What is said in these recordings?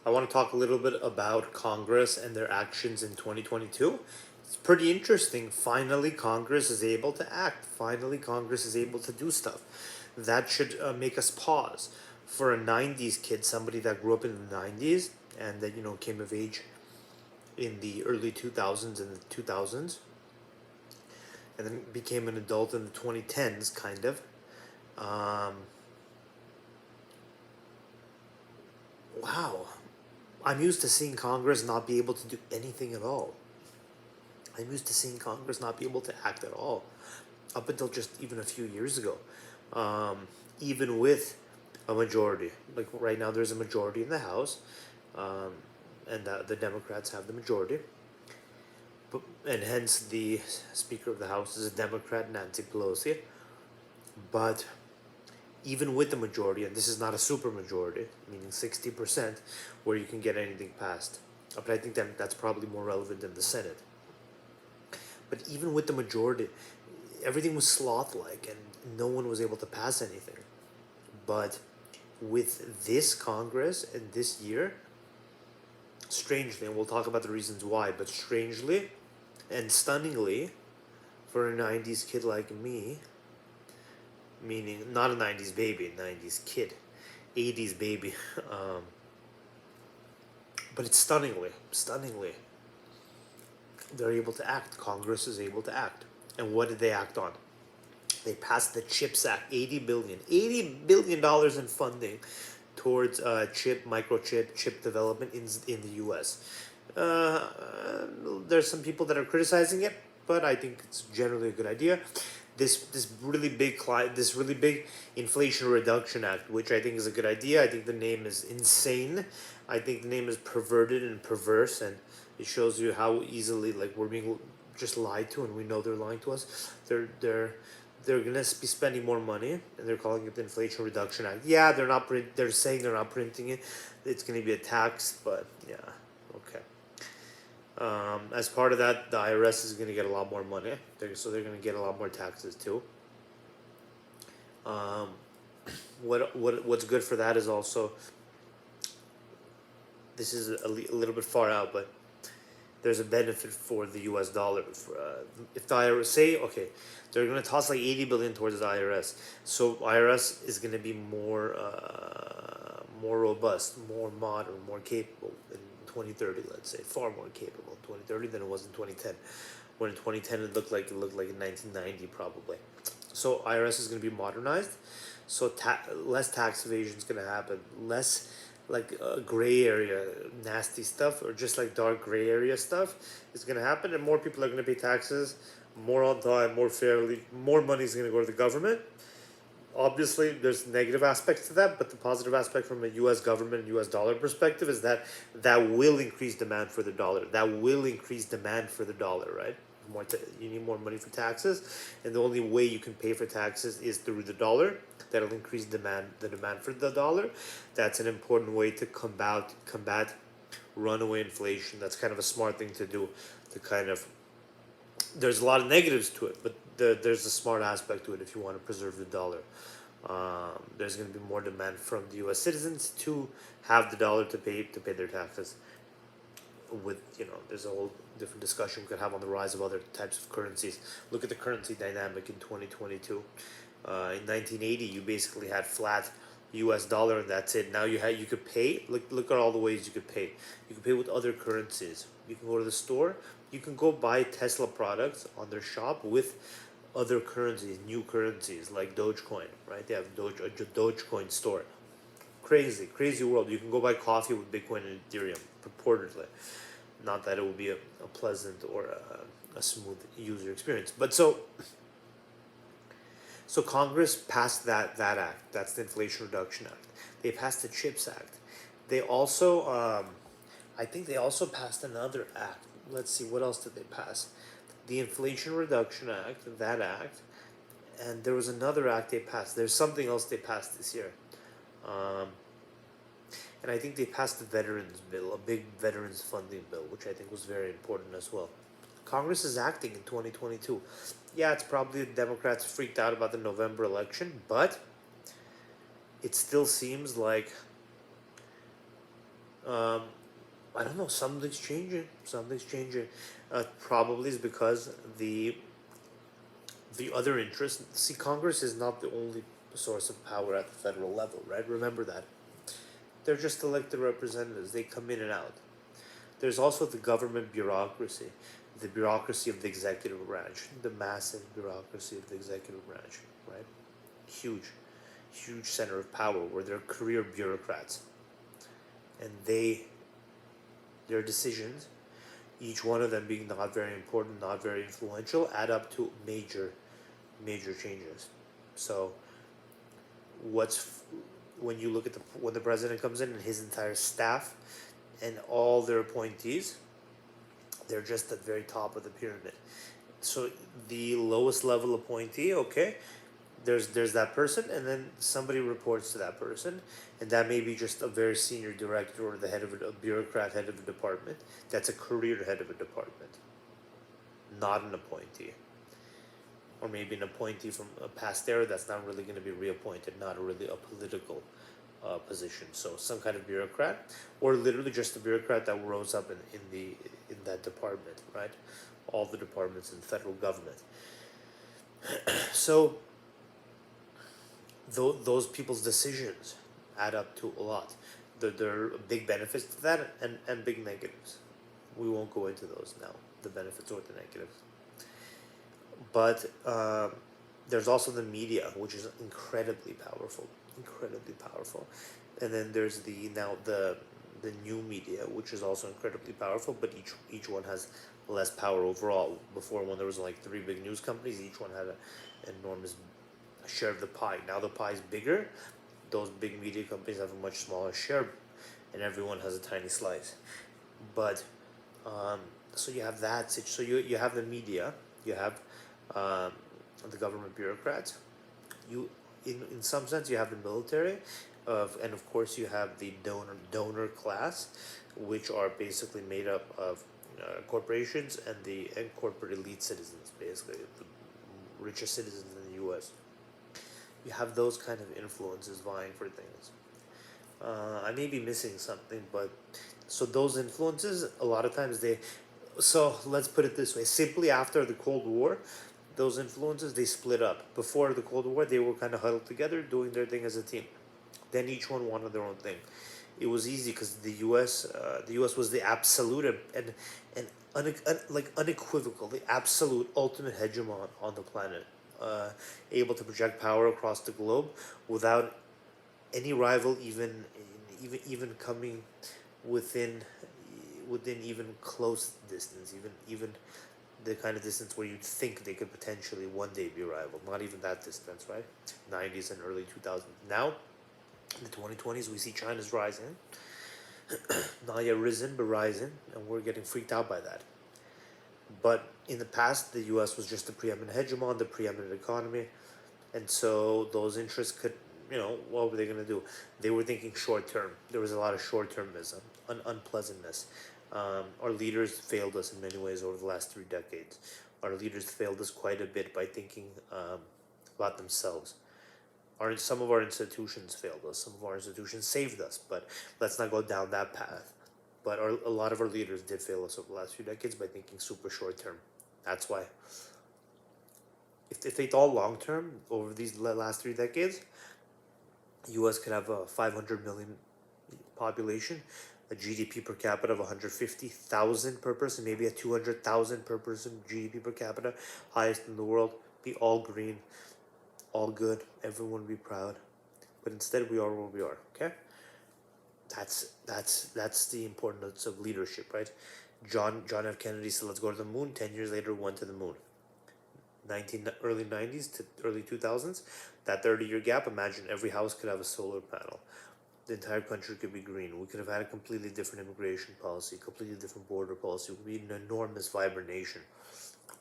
I want to talk a little bit about Congress and their actions in 2022. It's pretty interesting. Finally, Congress is able to act. Finally, Congress is able to do stuff. That should make us pause. For a 90s kid, somebody that grew up in the 90s and that, came of age in the early 2000s and the 2000s, and then became an adult in the 2010s, kind of. Um, wow. I'm used to seeing Congress not be able to do anything at all. I'm used to seeing Congress not be able to act at all, up until just even a few years ago. Even with a majority, like right now, there's a majority in the House, um, and the Democrats have the majority, and hence the Speaker of the House is a Democrat, Nancy Pelosi. But even with the majority, and this is not a super majority, meaning 60%, where you can get anything passed. But I think that's probably more relevant in the Senate. But even with the majority, everything was sloth-like, and no one was able to pass anything. But with this Congress and this year, strangely, and we'll talk about the reasons why, but strangely and stunningly, for a 90s kid like me, meaning not a 90s baby, 90s kid, 80s baby, but it's stunningly, they're able to act. Congress is able to act. And what did they act on? They passed the CHIPS Act, $80 billion in funding towards chip development in the U.S. There's some people that are criticizing it, but I think it's generally a good idea. This really big Inflation Reduction Act, which I think is a good idea. I think the name is insane. I think the name is perverted and perverse, and it shows you how easily we're being just lied to, and we know they're lying to us. They're gonna be spending more money, and they're calling it the Inflation Reduction Act. Yeah, they're saying they're not printing it. It's gonna be a tax, but yeah, okay. As part of that, the IRS is gonna get a lot more money. They're gonna get a lot more taxes too. Um, what's good for that is also, this is a little bit far out, but there's a benefit for the U.S. dollar. If the IRS say, okay, they're gonna toss like 80 billion towards the IRS, so IRS is gonna be more robust, more modern, more capable in 2030. Let's say far more capable in 2030 than it was in 2010. When in 2010 it looked like in 1990 probably. So IRS is gonna be modernized. So less tax evasion is gonna happen. Less gray area nasty stuff, or just like dark gray area stuff is going to happen, and more people are going to pay taxes more on time, more fairly. More money is going to go to the government. Obviously there's negative aspects to that, but the positive aspect from a U.S. government and U.S. dollar perspective is that will increase demand for the dollar. Right? You need more money for taxes, and the only way you can pay for taxes is through the dollar. That'll increase the demand for the dollar. That's an important way to combat runaway inflation. That's kind of a smart thing to do. To kind of, there's a lot of negatives to it, but there's a smart aspect to it if you want to preserve the dollar. There's going to be more demand from the U.S. citizens to have the dollar to pay their taxes. There's a whole different discussion we could have on the rise of other types of currencies. Look at the currency dynamic in 2022. In 1980, you basically had flat U.S. dollar, and that's it. Now you could pay. Look at all the ways you could pay. You can pay with other currencies. You can go to the store. You can go buy Tesla products on their shop with other currencies, new currencies like Dogecoin. Right? They have a Dogecoin store. Crazy world. You can go buy coffee with Bitcoin and Ethereum, purportedly. Not that it will be a pleasant or a smooth user experience. But so Congress passed that act. That's the Inflation Reduction Act. They passed the CHIPS Act. They also, I think they also passed another act. Let's see, what else did they pass? The Inflation Reduction Act, that act, and there was another act they passed. There's something else they passed this year. And I think they passed the Veterans Bill, a big veterans funding bill, which I think was very important as well. Congress is acting in 2022. Yeah, it's probably the Democrats freaked out about the November election, but it still seems like I don't know. Something's changing. Something's changing. Probably is because the other interest. See, Congress is not the only source of power at the federal level, right? Remember that. They're just elected representatives. They come in and out. There's also the government bureaucracy, the bureaucracy of the executive branch, the massive bureaucracy of the executive branch, right? Huge, huge center of power where they're career bureaucrats, and their decisions, each one of them being not very important, not very influential, add up to major changes. So what's when you look at when the president comes in and his entire staff and all their appointees, they're just at the very top of the pyramid. So the lowest level appointee, okay, there's that person, and then somebody reports to that person, and that may be just a very senior director or the head of a bureaucrat, head of a department. That's a career head of a department, not an appointee, or maybe an appointee from a past era that's not really going to be reappointed, not really a political position. So some kind of bureaucrat, or literally just a bureaucrat that rose up in that department, right? All the departments in the federal government. So those people's decisions add up to a lot. There are big benefits to that and big negatives. We won't go into those now, the benefits or the negatives. But there's also the media, which is incredibly powerful, and then there's the new media, which is also incredibly powerful, but each one has less power overall. Before, when there was like three big news companies, each one had an enormous share of the pie. Now the pie is bigger. Those big media companies have a much smaller share, and everyone has a tiny slice. But so you have that. So you have the media, you have the government bureaucrats. You in some sense you have the military, and of course you have the donor class, which are basically made up of corporations and corporate elite citizens, basically the richest citizens in the U.S. You have those kind of influences vying for things. I may be missing something, but so those influences a lot of times they. So let's put it this way: simply after the Cold War, those influences they split up. Before the Cold War, they were kind of huddled together, doing their thing as a team. Then each one wanted their own thing. It was easy because the U.S. was the absolute and unequivocal, the absolute ultimate hegemon on the planet, able to project power across the globe without any rival even coming within even close distance, even the kind of distance where you'd think they could potentially one day be rival. Not even that distance, right? 90s and early 2000s. Now, in the 2020s, we see China's rising. Not yet risen, but rising, and we're getting freaked out by that. But in the past, the U.S. was just the preeminent hegemon, the preeminent economy, and so those interests could, what were they going to do? They were thinking short term. There was a lot of short termism, unpleasantness. Our leaders failed us in many ways over the last 3 decades. Our leaders failed us quite a bit by thinking about themselves. Some of our institutions failed us. Some of our institutions saved us, but let's not go down that path. But a lot of our leaders did fail us over the last few decades by thinking super short term. That's why. If they thought long term over these last 3 decades, the U.S. could have a 500 million population, a GDP per capita of 150,000 per person, maybe a 200,000 per person GDP per capita, highest in the world, be all green, all good, everyone would be proud. But instead we are where we are, okay? That's the importance of leadership, right? John F. Kennedy said, let's go to the moon. 10 years later, went to the moon. Early 90s to early 2000s, that 30-year gap, imagine every house could have a solar panel. The entire country could be green. We could have had a completely different immigration policy, completely different border policy. We would be an enormous, vibrant nation.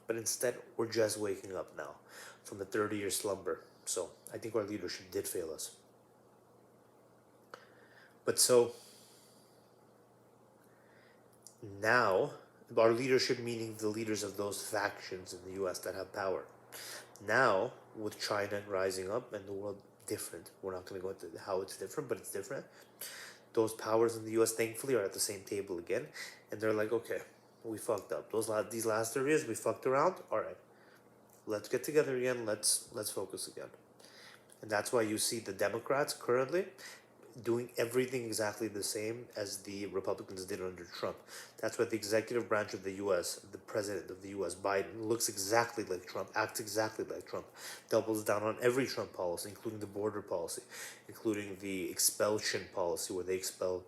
But instead, we're just waking up now from the 30-year slumber. So I think our leadership did fail us. But so now, our leadership meaning the leaders of those factions in the U.S. that have power. Now, with China rising up and the world different, we're not going to go into how it's different, but it's different. those powers in the U.S. thankfully are at the same table again, and they're like, okay, we fucked up. These last 3 years we fucked around. All right, let's get together again. Let's focus again. And that's why you see the Democrats currently doing everything exactly the same as the Republicans did under Trump. That's why the executive branch of the U.S., the president of the U.S., Biden, looks exactly like Trump, acts exactly like Trump, doubles down on every Trump policy, including the border policy, including the expulsion policy, where they expel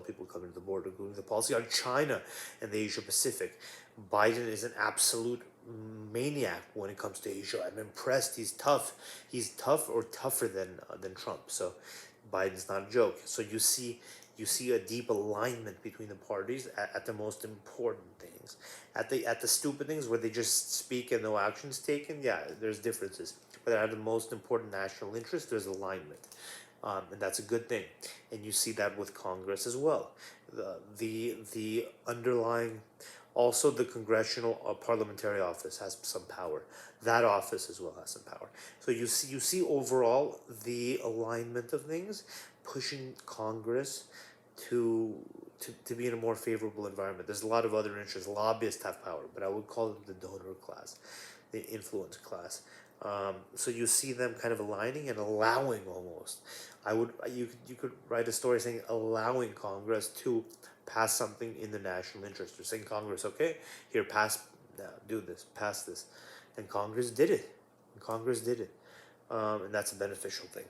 people coming to the border, including the policy on China and the Asia Pacific. Biden is an absolute maniac when it comes to Asia. I'm impressed. He's tough. He's tough or tougher than Trump. So Biden's not a joke. So you see a deep alignment between the parties at the most important things. At the stupid things where they just speak and no actions taken, yeah, there's differences. But at the most important national interest, there's alignment. And that's a good thing. And you see that with Congress as well. The underlying, also the congressional parliamentary office has some power. That office as well has some power. So you see overall the alignment of things pushing Congress to to be in a more favorable environment. There's a lot of other interests. Lobbyists have power, but I would call them the donor class, the influence class. So you see them kind of aligning and allowing almost. You could write a story saying allowing Congress to pass something in the national interest. You're saying Congress, okay, here do this, pass this, and Congress did it. And Congress did it, and that's a beneficial thing.